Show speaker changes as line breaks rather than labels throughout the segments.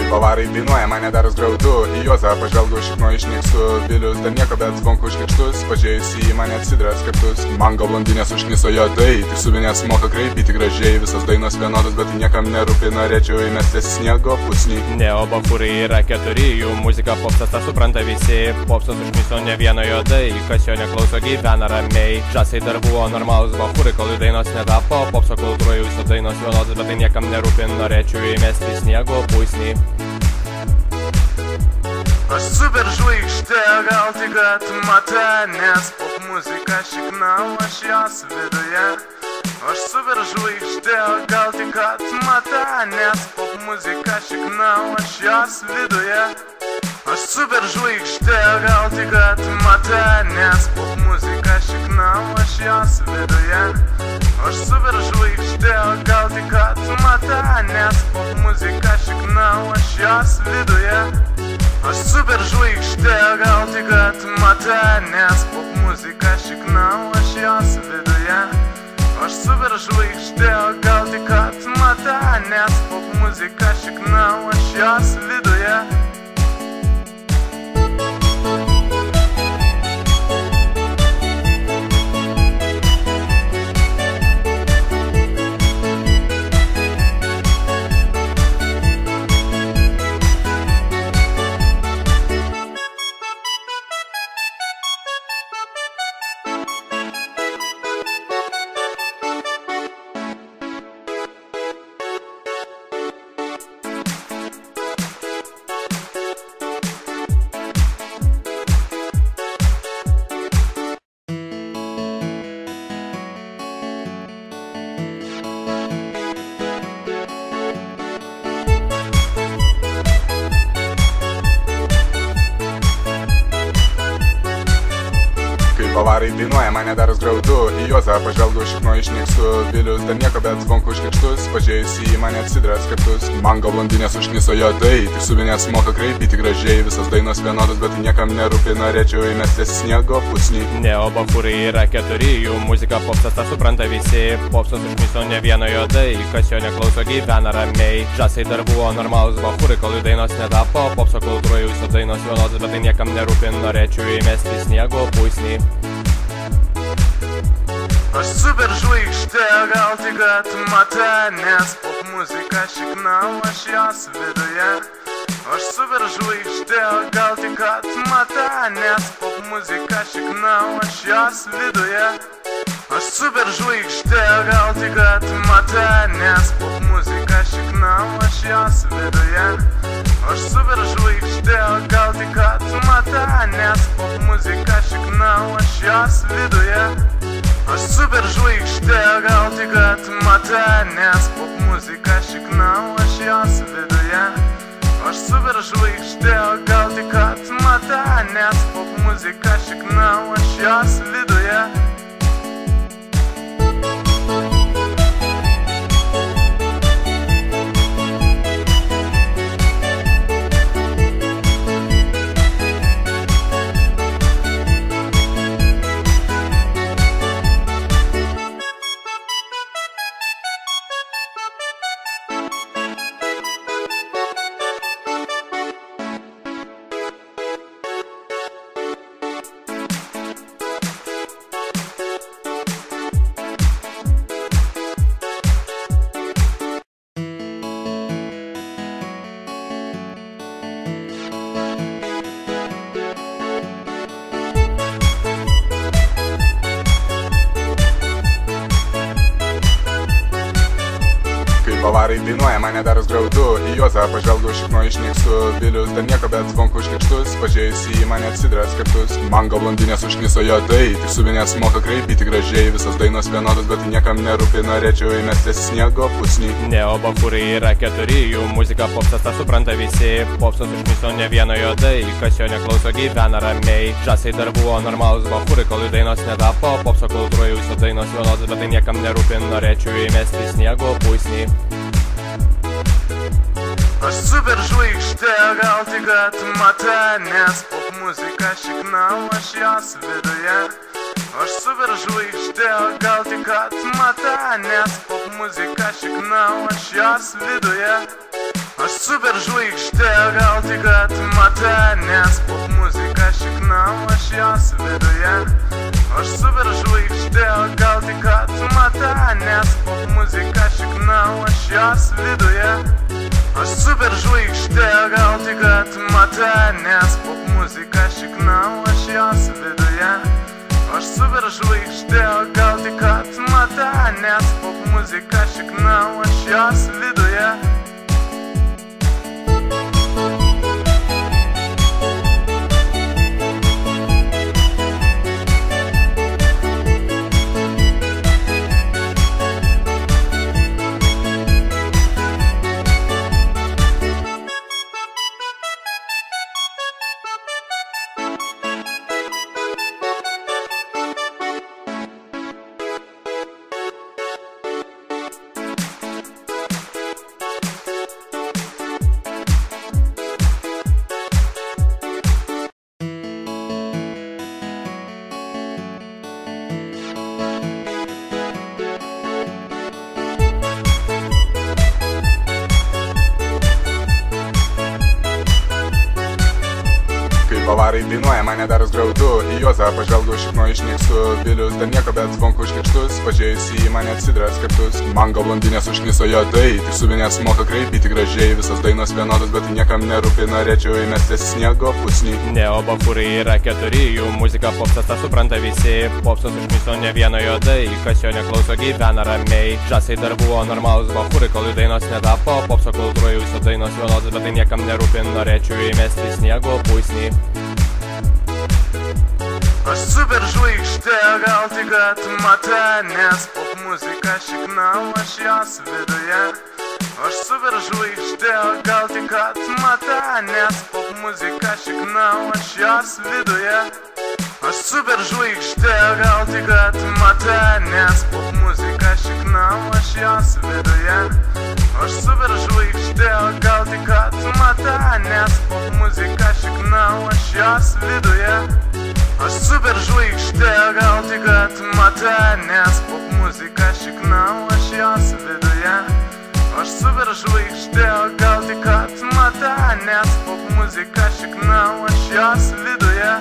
Kai bavarai dainuoja, mane dar graudu. Į Juozą pažvelgau, šikno išnykstu. Vilius dar nieko, bet zvonku šlikštus. Pažiūrėjusi į mane atsidras kartus. Mango blondinės užkniso juodai. Tik subinės moka kraipyti gražiai. Visas dainos vienodas, bet niekam nerūpi. Norėčiau įmesti sniego pusnį.
Neo bachūrai yra 4, jų muzika popsas, tą supranta visi. Popsas užkniso ne vieno juodai. Kas jo neklauso, gyvena ramiai. Žasai dar buvo normalus bachūrai, kol jų dainos netapo. Popso kultūroje visos dainos vienodas, bet tai niekam nerūpi. Norėčiau įmesti sniego pusnį.
Aš superžvaigždė, gal tik atmata, nes pop muzika šiknau aš jos viduje. Aš superžvaigždė, gal tik atmata, nes pop muzika šiknau aš jos viduje. Aš superžvaigždė, gal tik atmata, nes pop muzika šiknau aš jos viduje. Aš superžvaigždė, gal tik atmata, nes pop muzika šiknau aš jos viduje. Aš superžvaigždė, gal tik atmata, nes pop muzika šiknau aš jos viduje. Aš superžvaigždė, gal tik atmata, nes pop muzika šiknau aš jos viduje.
Bavarai dainuoja, mane dar graudu. Į Juozą pažvelgau, šikno išnykstu. Vilius dar nieko, bet zvonku šlikštus. Pažiūrėjusi į mane atsidras kartus. Mango blondinės užkniso juodai. Tik subinės moka kraipyti gražiai. Visas dainos vienodas, bet niekam nerūpi. Norėčiau įmesti sniego pusnį.
Neo bachūrai yra 4, jų muzika popsas, tą supranta visi. Popsas užkniso ne vieno juodai. Kas jo neklauso, gyvena ramiai. Žasai dar buvo normalus bachūrai, kol jų dainos netapo. Popso kultūroje visos dainos vienodas, bet tai niekam nerūpi. Norėčiau įmesti sniego pusnį.
Aš superžvaigždė, gal tik atmata, nes pop muzika šiknau aš jos viduje. Aš superžvaigždė, gal tik atmata, nes pop muzika šiknau aš jos viduje. Aš superžvaigždė, gal tik atmata, nes pop muzika šiknau aš jos viduje. Aš superžvaigždė, gal tik atmata, nes pop muzika šiknau aš jos viduje. Aš superžvaigždė, gal tik atmata, nes pop muzika šiknau aš jos viduje. Aš superžvaigždė, gal tik atmata, nes pop muzika šiknau aš jos viduje.
Bavarai dainuoja, mane dar graudu. Į Juozą pažvelgau, šikno išnykstu. Vilius dar nieko, bet zvonku šlikštus. Pažiūrėjusi į mane atsidras kartus. Mango blondinės užkniso juodai. Tik subinės moka kraipyti gražiai. Visas dainos vienodas, bet niekam nerūpi. Norėčiau įmesti sniego pusnį.
Neo bachūrai yra 4, jų muzika popsas, tą supranta visi. Popsas užkniso ne vieno juodai. Kas jo neklauso, gyvena ramiai. Žasai dar buvo normalus bachūrai, kol jų dainos netapo. Popso kultūroje visos dainos vienodas, bet tai niekam nerūpi. Norėčiau įmesti sniego pusnį.
Aš superžvaigždė, gal tik atmata, nes pop muzika šiknau aš jos viduje. Aš superžvaigždė, gal tik atmata, nes pop muzika šiknau aš jos viduje. Aš superžvaigždė, gal tik atmata, nes pop muzika šikna, aš jos viduje. Aš superžvaigždė, gal tik atmata, nes pop muzika šikna, aš jos viduje. Aš superžvaigždė, gal tik atmata, nes pop muzika šikna, aš jos viduje. Aš superžvaigždė, gal tik atmata, nes pop muzika šikna, aš jos viduje.
Bavarai dainuoja, mane daros graudu, į Juozą pažvelgu šikno išnykstu, Vilius dar nieko, bet zvonku užkirštus, pažiūrėjusi į mane atsidras kartus. Mango blondinės užkniso juodai, tik subinės moka kreipyti gražiai, visas dainos vienodos, bet tai niekam nerūpi, norėčiau įmestis sniego pusnį.
Neobachūrai yra 4, jų muzika popsas tą supranta visi, popsas užkniso ne vieno juodai, kas jo neklauso gyvena ramiai. Žasai dar buvo normalus bachūrai, kol jų dainos netapo, popso kultūroje visos dainos vienodos, bet tai niekam nerūpi, norėčiau įmesti sniego pusnį.
Aš superžvaigždė, gal tik atmata, nes pop muzika šikna, aš jos viduje. Aš superžvaigždė, gal tik atmata, nes pop muzika šikna, aš jos viduje. Aš superžvaigždė, gal tik atmata, nes pop muzika šikna, aš jos viduje. Aš superžvaigždė, gal tik atmata, nes pop muzika šikna, aš jos viduje. Aš superžvaigždė, gal tik atmata, nes pop muzika šikna, aš jos viduje. Aš superžvaigždė, gal tik atmata, nes pop muzika šikna, aš jos viduje.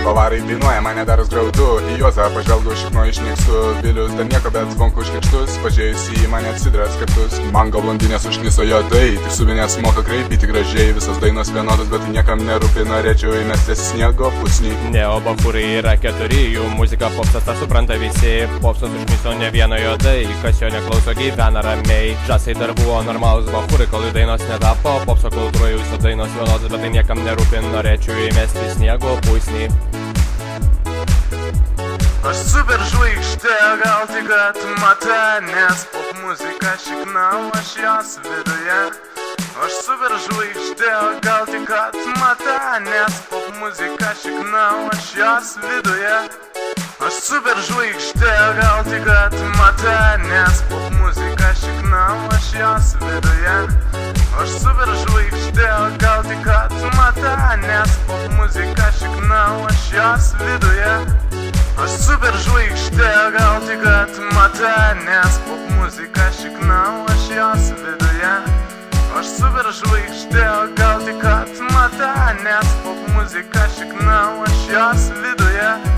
Bavarai dainuoja, mane daros graudu, į Juozą pažvelgu šikno išnykstu, Vilius dar nieko, bet zvonku užkirštus, pažiūrėjusi į mane atsidras kartus. Mango blondinės užkniso juodai, tik subinės moka kreipyti gražiai, visas dainos vienodos, bet tai niekam nerūpi, norėčiau įmestis sniego pusnį.
Neobachūrai yra 4, jų muzika popsas tą supranta visi, popsas užkniso ne vieno juodai, kas jo neklauso gyvena ramiai. Žasai dar buvo normalus bachūrai, kol jų dainos netapo, popso kultūroje visos dainos vienodos, bet tai niekam nerūpi, norėčiau įmesti sniego pusnį.
Aš superžvaigždė, gal tik atmata, nes pop muzika šikna, aš jos viduje. Aš superžvaigždė, gal tik atmata, nes pop muzika šikna, aš jos viduje. Aš superžvaigždė, gal tik atmata, nes pop muzika šikna, aš jos viduje. Aš superžvaigždė, gal tik atmata, nes pop muzika šikna, aš jos viduje. Aš superžvaigždė, gal tik atmata, nes pop muzika šikna, aš jos viduje. Aš superžvaigždė, gal tik atmata, nes pop muzika šikna, aš jos viduje.